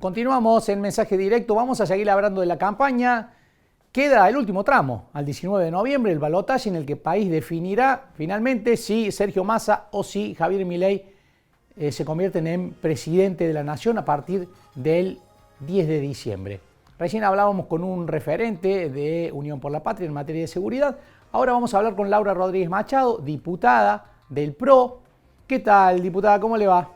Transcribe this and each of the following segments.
Continuamos en mensaje directo, vamos a seguir hablando de la campaña. Queda el último tramo, al 19 de noviembre, el balotaje en el que el país definirá finalmente si Sergio Massa o si Javier Milei se convierten en presidente de la nación a partir del 10 de diciembre. Recién hablábamos con un referente de Unión por la Patria en materia de seguridad. Ahora vamos a hablar con Laura Rodríguez Machado, diputada del PRO. ¿Qué tal, diputada? ¿Cómo le va?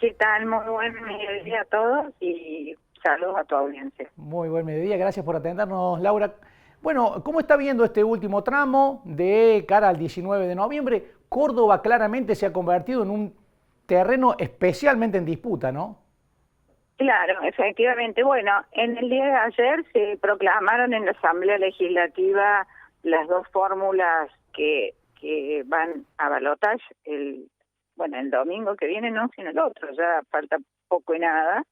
¿Qué tal? Muy buen mediodía a todos y saludos a tu audiencia. Muy buen mediodía, gracias por atendernos, Laura. Bueno, ¿cómo está viendo este último tramo de cara al 19 de noviembre? Córdoba claramente se ha convertido en un terreno especialmente en disputa, ¿no? Claro, efectivamente. Bueno, en el día de ayer se proclamaron en la Asamblea Legislativa las dos fórmulas que van a balotaje el domingo que viene, no, sino el otro, ya falta poco y nada,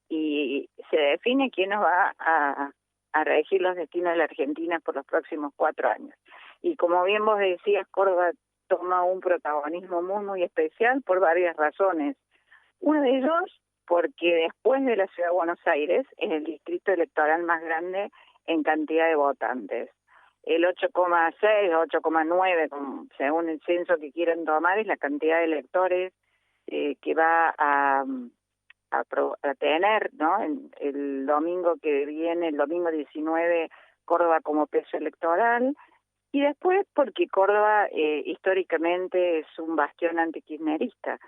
y se define quién nos va a regir los destinos de la Argentina por los próximos 4 años. Y como bien vos decías, Córdoba toma un protagonismo muy, muy especial por varias razones. Uno de ellos, porque después de la Ciudad de Buenos Aires, es el distrito electoral más grande en cantidad de votantes. El 8,6, 8,9, según el censo que quieran tomar, es la cantidad de electores que va a tener, ¿no? El domingo que viene, el domingo 19, Córdoba como peso electoral. Y después porque Córdoba históricamente es un bastión antikirchnerista.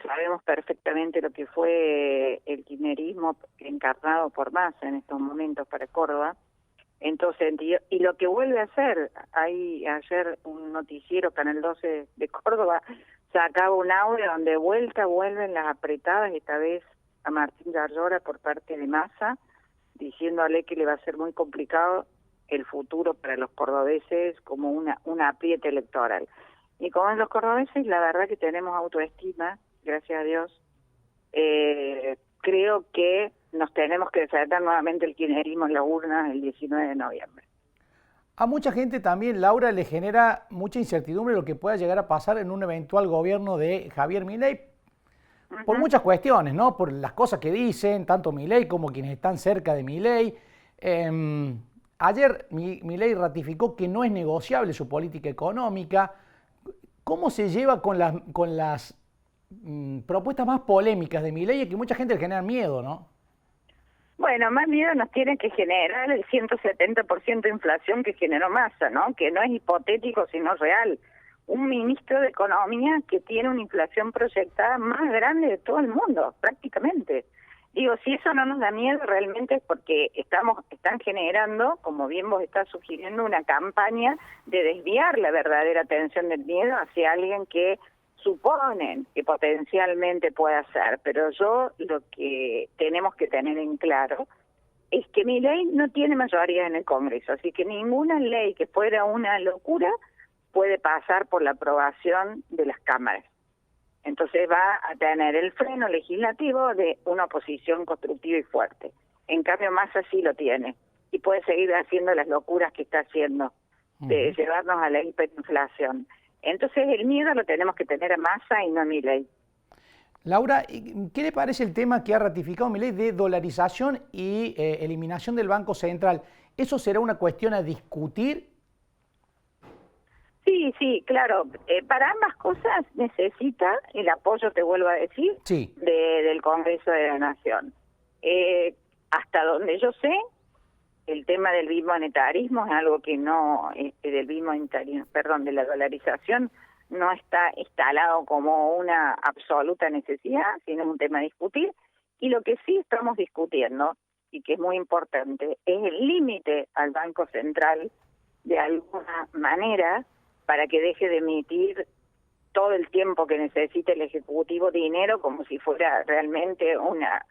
Sabemos perfectamente lo que fue el kirchnerismo encarnado por Massa en estos momentos para Córdoba. Entonces, y lo que vuelve a hacer, hay ayer un noticiero, Canal 12 de Córdoba, sacaba un audio donde vuelven las apretadas, esta vez a Martín Garllora por parte de Massa, diciéndole que le va a ser muy complicado el futuro para los cordobeses como una apriete electoral. Y como en los cordobeses, la verdad que tenemos autoestima, gracias a Dios, creo que nos tenemos que defender nuevamente el kirchnerismo en las urnas el 19 de noviembre. A mucha gente también, Laura, le genera mucha incertidumbre lo que pueda llegar a pasar en un eventual gobierno de Javier Milei, por muchas cuestiones, ¿no? Por las cosas que dicen, tanto Milei como quienes están cerca de Milei. Ayer Milei ratificó que no es negociable su política económica. ¿Cómo se lleva con las propuestas más polémicas de Milei y que mucha gente le genera miedo, ¿no? Bueno, más miedo nos tiene que generar el 170% de inflación que generó Massa, ¿no? Que no es hipotético, sino real. Un ministro de Economía que tiene una inflación proyectada más grande de todo el mundo, prácticamente. Digo, si eso no nos da miedo realmente es porque están generando, como bien vos estás sugiriendo, una campaña de desviar la verdadera atención del miedo hacia alguien que suponen que potencialmente pueda ser, pero lo que tenemos que tener en claro es que mi ley no tiene mayoría en el Congreso, así que ninguna ley que fuera una locura puede pasar por la aprobación de las cámaras. Entonces va a tener el freno legislativo de una oposición constructiva y fuerte. En cambio, Massa sí lo tiene y puede seguir haciendo las locuras que está haciendo, de llevarnos a la hiperinflación. Entonces el miedo lo tenemos que tener a Massa y no a Milei. Laura, ¿qué le parece el tema que ha ratificado Milei de dolarización y eliminación del Banco Central? ¿Eso será una cuestión a discutir? Sí, claro. Para ambas cosas necesita el apoyo, te vuelvo a decir, Sí. del Congreso de la Nación. Hasta donde yo sé, el tema del bimonetarismo es algo que no, de la dolarización no está instalado como una absoluta necesidad, sino un tema a discutir. Y lo que sí estamos discutiendo, y que es muy importante, es el límite al Banco Central, de alguna manera, para que deje de emitir todo el tiempo que necesite el Ejecutivo dinero como si fuera realmente una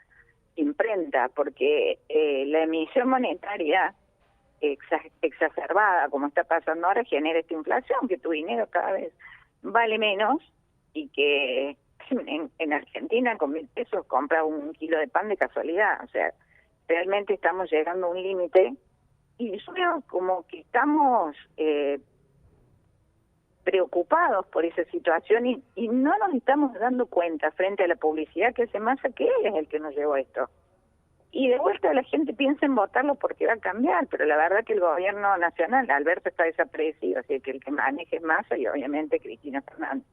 imprenta, porque la emisión monetaria exacerbada, como está pasando ahora, genera esta inflación, que tu dinero cada vez vale menos y que en Argentina con 1.000 pesos compras un kilo de pan de casualidad. O sea, realmente estamos llegando a un límite y yo veo como que estamos preocupados por esa situación y no nos estamos dando cuenta frente a la publicidad que hace Massa que él es el que nos llevó a esto. Y de vuelta la gente piensa en votarlo porque va a cambiar, pero la verdad que el gobierno nacional, Alberto está desaparecido, así que el que maneje es Massa y obviamente Cristina Fernández.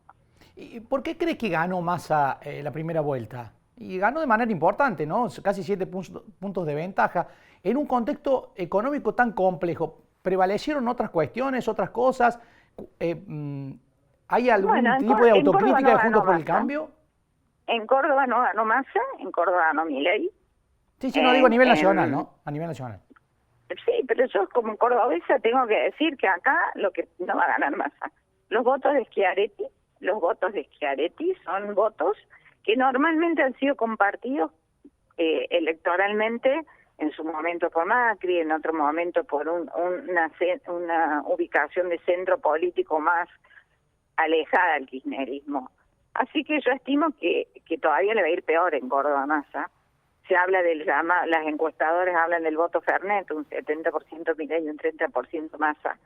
¿Y por qué cree que ganó Massa la primera vuelta? Y ganó de manera importante, ¿no? Casi 7 puntos de ventaja. En un contexto económico tan complejo, ¿prevalecieron otras cuestiones, otras cosas? ¿Hay algún tipo de autocrítica de Juntos por el Cambio? En Córdoba no ganó Massa, en Córdoba ganó Milei. Sí, no digo a nivel nacional, ¿no? A nivel nacional. Sí, pero yo como cordobesa tengo que decir que acá lo que no va a ganar Massa. Los votos de Schiaretti son votos que normalmente han sido compartidos electoralmente, en su momento por Macri, en otro momento por una ubicación de centro político más alejada al kirchnerismo. Así que yo estimo que todavía le va a ir peor en Córdoba Massa. Se habla las encuestadoras hablan del voto Fernet, un 70% Milei y un 30% Massa.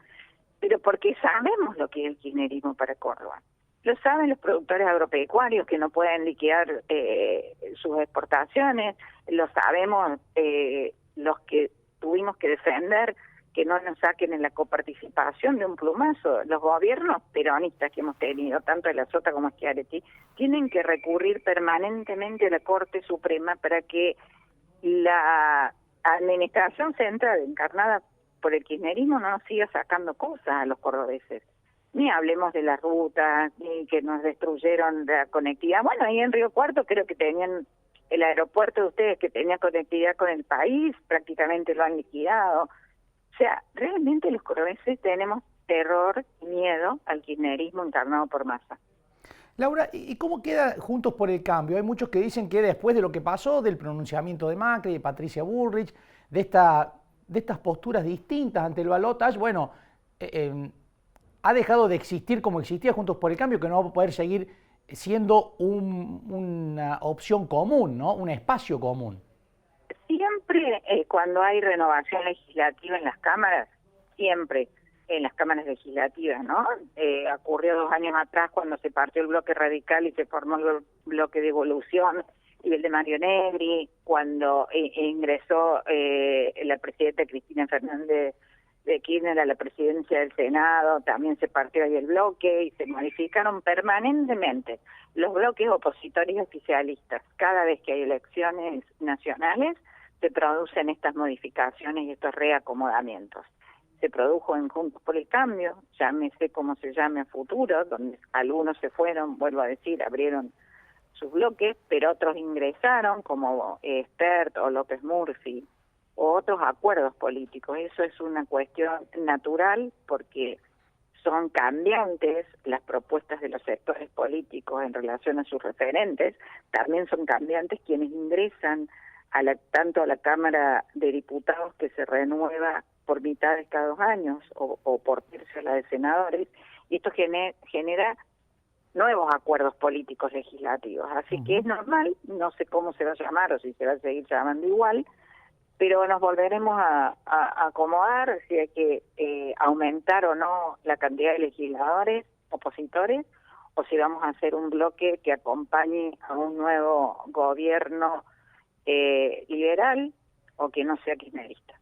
Pero porque sabemos lo que es el kirchnerismo para Córdoba. Lo saben los productores agropecuarios que no pueden liquidar sus exportaciones, lo sabemos los que tuvimos que defender que no nos saquen en la coparticipación de un plumazo. Los gobiernos peronistas que hemos tenido, tanto de la Sota como Schiaretti, tienen que recurrir permanentemente a la Corte Suprema para que la administración central encarnada por el kirchnerismo no nos siga sacando cosas a los cordobeses. Ni hablemos de las rutas, ni que nos destruyeron la conectividad. Bueno, ahí en Río Cuarto creo que tenían el aeropuerto de ustedes que tenía conectividad con el país, prácticamente lo han liquidado. O sea, realmente los cordobeses tenemos terror y miedo al kirchnerismo encarnado por Massa. Laura, ¿y cómo queda Juntos por el Cambio? Hay muchos que dicen que después de lo que pasó, del pronunciamiento de Macri, de Patricia Bullrich, de estas posturas distintas ante el balotaje, bueno, ha dejado de existir como existía Juntos por el Cambio, que no va a poder seguir siendo una opción común, ¿no? Un espacio común. Siempre cuando hay renovación legislativa en las cámaras, siempre en las cámaras legislativas, ¿no? Ocurrió 2 años atrás cuando se partió el bloque radical y se formó el bloque de Evolución y el de Mario Negri, cuando ingresó la presidenta Cristina Fernández de Kirchner a la presidencia del Senado, también se partió ahí el bloque y se modificaron permanentemente los bloques opositores y oficialistas. Cada vez que hay elecciones nacionales se producen estas modificaciones y estos reacomodamientos. Se produjo en Juntos por el Cambio, llámese como se llame a futuro, donde algunos se fueron, vuelvo a decir, abrieron sus bloques, pero otros ingresaron como Espert o López Murphy, o otros acuerdos políticos. Eso es una cuestión natural porque son cambiantes las propuestas de los sectores políticos en relación a sus referentes, también son cambiantes quienes ingresan tanto a la Cámara de Diputados, que se renueva por mitades cada 2 años o por tercio la de senadores, y esto genera nuevos acuerdos políticos legislativos. Así que es normal, no sé cómo se va a llamar o si se va a seguir llamando igual, pero nos volveremos a acomodar si hay que aumentar o no la cantidad de legisladores opositores o si vamos a hacer un bloque que acompañe a un nuevo gobierno liberal o que no sea kirchnerista.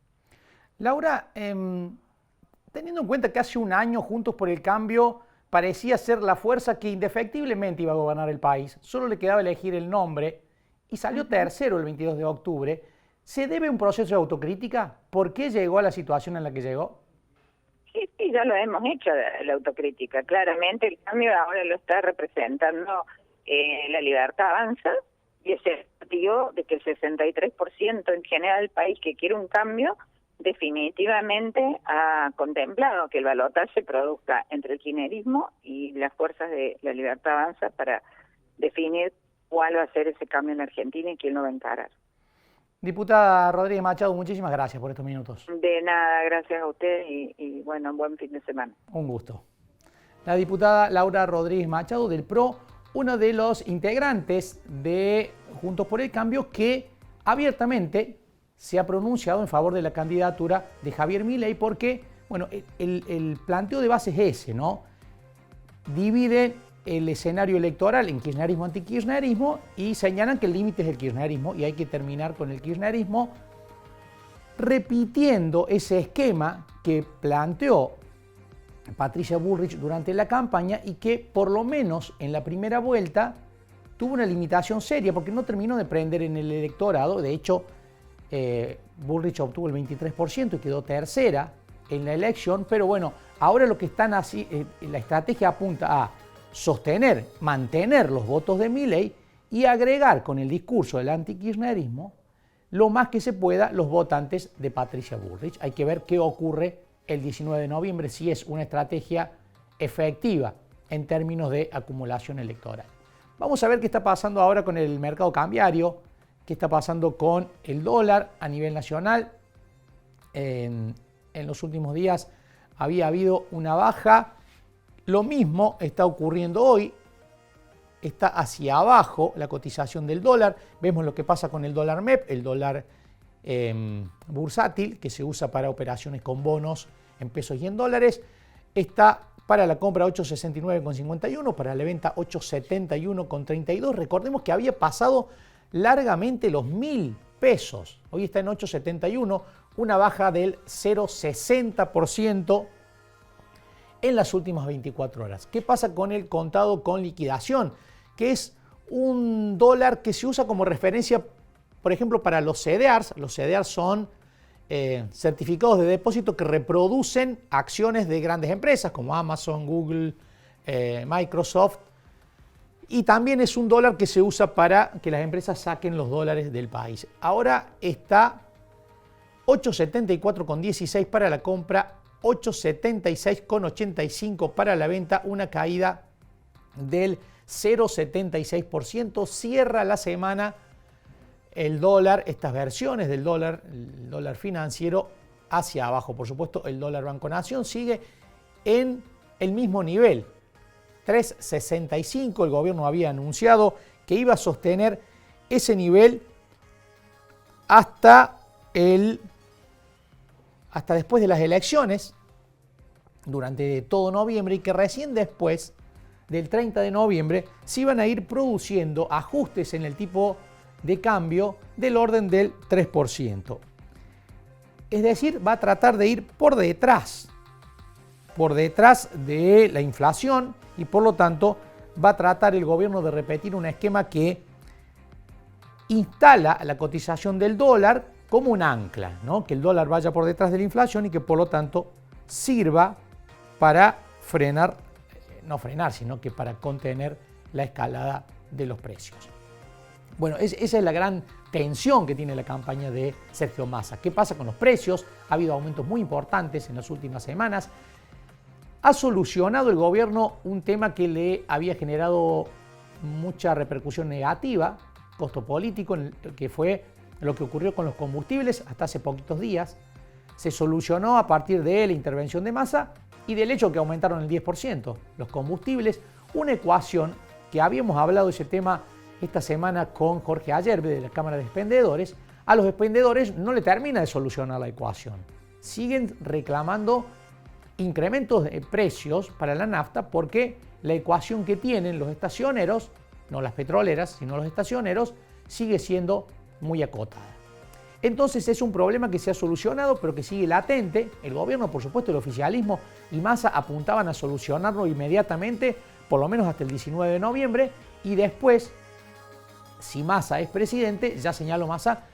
Laura, teniendo en cuenta que hace 1 año Juntos por el Cambio parecía ser la fuerza que indefectiblemente iba a gobernar el país, solo le quedaba elegir el nombre y salió tercero el 22 de octubre, ¿se debe a un proceso de autocrítica? ¿Por qué llegó a la situación en la que llegó? Sí, ya lo hemos hecho, la autocrítica. Claramente el cambio ahora lo está representando La Libertad Avanza, y ese motivo de que el 63% en general del país que quiere un cambio definitivamente ha contemplado que el balotaje se produzca entre el kirchnerismo y las fuerzas de La Libertad Avanza para definir cuál va a ser ese cambio en Argentina y quién lo va a encarar. Diputada Rodríguez Machado, muchísimas gracias por estos minutos. De nada, gracias a usted y bueno, buen fin de semana. Un gusto. La diputada Laura Rodríguez Machado del PRO, uno de los integrantes de Juntos por el Cambio que abiertamente se ha pronunciado en favor de la candidatura de Javier Milei porque, bueno, el planteo de base es ese, ¿no? dividen el escenario electoral en kirchnerismo antikirchnerismo y señalan que el límite es el kirchnerismo y hay que terminar con el kirchnerismo, repitiendo ese esquema que planteó Patricia Bullrich durante la campaña y que por lo menos en la primera vuelta tuvo una limitación seria porque no terminó de prender en el electorado. De hecho, Bullrich obtuvo el 23% y quedó tercera en la elección, pero bueno, ahora lo que están así, la estrategia apunta a sostener, mantener los votos de Milei y agregar con el discurso del antikirchnerismo lo más que se pueda los votantes de Patricia Bullrich. Hay que ver qué ocurre el 19 de noviembre, si es una estrategia efectiva en términos de acumulación electoral. Vamos a ver qué está pasando ahora con el mercado cambiario, qué está pasando con el dólar a nivel nacional. En los últimos días había habido una baja. Lo mismo está ocurriendo hoy. Está hacia abajo la cotización del dólar. Vemos lo que pasa con el dólar MEP, el dólar bursátil, que se usa para operaciones con bonos en pesos y en dólares. Está para la compra 8.69,51, para la venta 8.71,32. Recordemos que había pasado largamente los 1.000 pesos. Hoy está en 8.71, una baja del 0,60% en las últimas 24 horas. ¿Qué pasa con el contado con liquidación? Que es un dólar que se usa como referencia, por ejemplo, para los CDRs. Los CDRs son certificados de depósito que reproducen acciones de grandes empresas como Amazon, Google, Microsoft. Y también es un dólar que se usa para que las empresas saquen los dólares del país. Ahora está 8.74,16 para la compra, 8.76,85 para la venta, una caída del 0,76%. Cierra la semana el dólar, estas versiones del dólar, el dólar financiero, hacia abajo. Por supuesto, el dólar Banco Nación sigue en el mismo nivel, 3,65. El gobierno había anunciado que iba a sostener ese nivel hasta después de las elecciones, durante todo noviembre, y que recién después del 30 de noviembre se iban a ir produciendo ajustes en el tipo de cambio del orden del 3%. Es decir, va a tratar de ir por detrás de la inflación y por lo tanto va a tratar el gobierno de repetir un esquema que instala la cotización del dólar como un ancla, ¿no? Que el dólar vaya por detrás de la inflación y que por lo tanto sirva para sino que para contener la escalada de los precios. Bueno, esa es la gran tensión que tiene la campaña de Sergio Massa. ¿Qué pasa con los precios? Ha habido aumentos muy importantes en las últimas semanas. Ha solucionado el gobierno un tema que le había generado mucha repercusión negativa, costo político, que fue lo que ocurrió con los combustibles hasta hace poquitos días. Se solucionó a partir de la intervención de Massa y del hecho que aumentaron el 10% los combustibles, una ecuación que habíamos hablado de ese tema esta semana con Jorge Ayerbe de la Cámara de Expendedores. A los expendedores no le termina de solucionar la ecuación. Siguen reclamando incrementos de precios para la nafta porque la ecuación que tienen los estacioneros, no las petroleras, sino los estacioneros, sigue siendo muy acotada. Entonces es un problema que se ha solucionado, pero que sigue latente. El gobierno, por supuesto, el oficialismo y Massa apuntaban a solucionarlo inmediatamente, por lo menos hasta el 19 de noviembre, y después, si Massa es presidente, ya señaló Massa,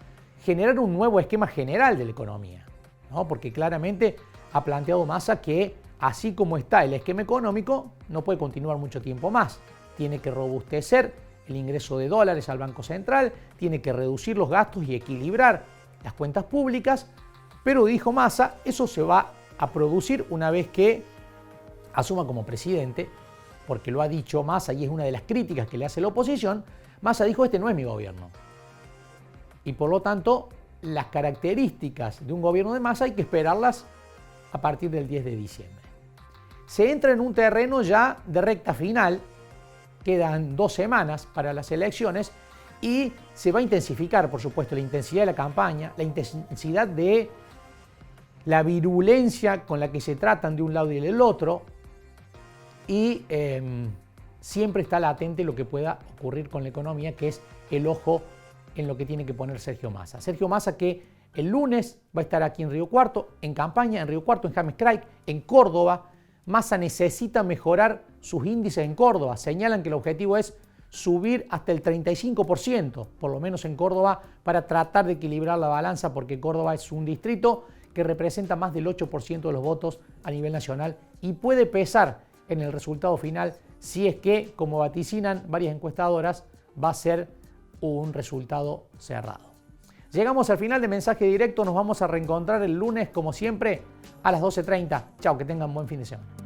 generar un nuevo esquema general de la economía, ¿no? Porque claramente ha planteado Massa que así como está el esquema económico, no puede continuar mucho tiempo más. Tiene que robustecer el ingreso de dólares al Banco Central, tiene que reducir los gastos y equilibrar las cuentas públicas, pero dijo Massa, eso se va a producir una vez que asuma como presidente, porque lo ha dicho Massa y es una de las críticas que le hace la oposición. Massa dijo, este no es mi gobierno. Y por lo tanto, las características de un gobierno de Massa hay que esperarlas a partir del 10 de diciembre. Se entra en un terreno ya de recta final, quedan 2 semanas para las elecciones y se va a intensificar, por supuesto, la intensidad de la campaña, la intensidad de la virulencia con la que se tratan de un lado y del otro. y siempre está latente lo que pueda ocurrir con la economía, que es el ojo en lo que tiene que poner Sergio Massa. Sergio Massa que el lunes va a estar aquí en Río Cuarto, en campaña, en Río Cuarto, en James Craig, en Córdoba. Massa necesita mejorar sus índices en Córdoba. Señalan que el objetivo es subir hasta el 35%, por lo menos en Córdoba, para tratar de equilibrar la balanza, porque Córdoba es un distrito que representa más del 8% de los votos a nivel nacional y puede pesar en el resultado final si es que, como vaticinan varias encuestadoras, va a ser un resultado cerrado. Llegamos al final de Mensaje Directo, nos vamos a reencontrar el lunes como siempre a las 12:30. Chao, que tengan buen fin de semana.